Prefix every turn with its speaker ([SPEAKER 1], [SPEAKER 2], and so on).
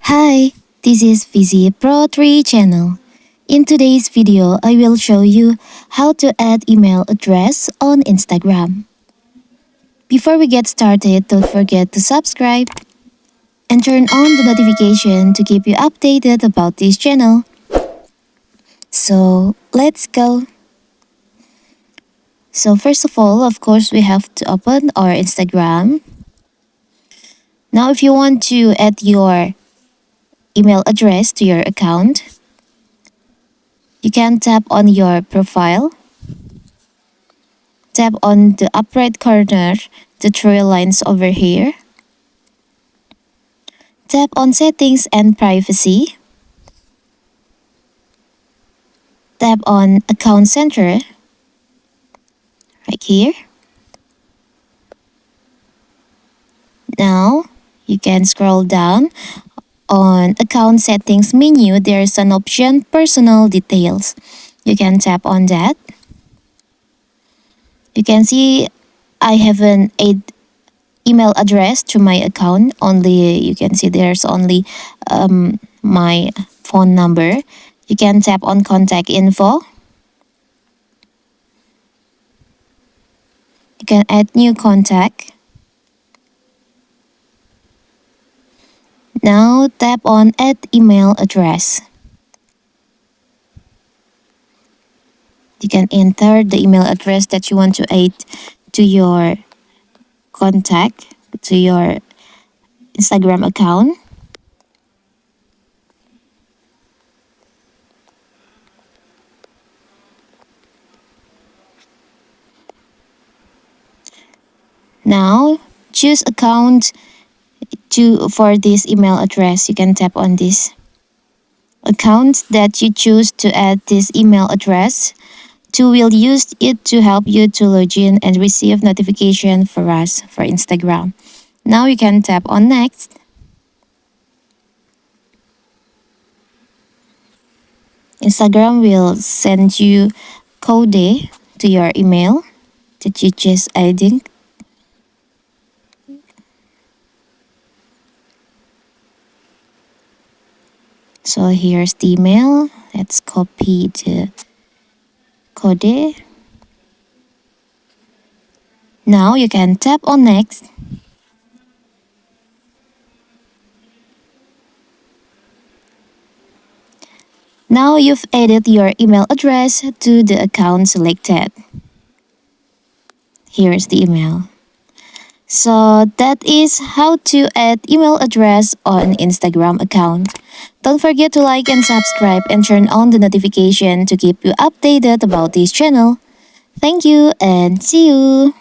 [SPEAKER 1] Hi, this is Vizi Pro 3 channel. In today's video, I will show you how to add email address on Instagram. Before we get started, don't forget to subscribe and turn on the notification to keep you updated about this channel. So, let's go. So first of all, of course, we have to open our Instagram. Now, if you want to add your email address to your account, you can tap on your profile. Tap on the upper right corner, the three lines over here. Tap on Settings and Privacy. Tap on Account Center, right here. Now, you can scroll down. On Account Settings menu, there's an option Personal Details. You can tap on that. You can see I have an email address to my account. You can see there's only my phone number. You can tap on Contact Info. You can add new contact. Now tap on Add Email Address. You can enter the email address that you want to add to your contact, to your Instagram account. Now, choose account for this email address. You can tap on this account that you choose to add this email address to. Will use it to help you to log in and receive notification for us for Instagram. Now you can tap on Next. Instagram will send you code to your email that you just adding. So here's the email. Let's copy the code. Now you can tap on Next. Now you've added your email address to the account selected. Here's the email. So that is how to add email address on Instagram account. Don't forget to like and subscribe and turn on the notification to keep you updated about this channel. Thank you and see you!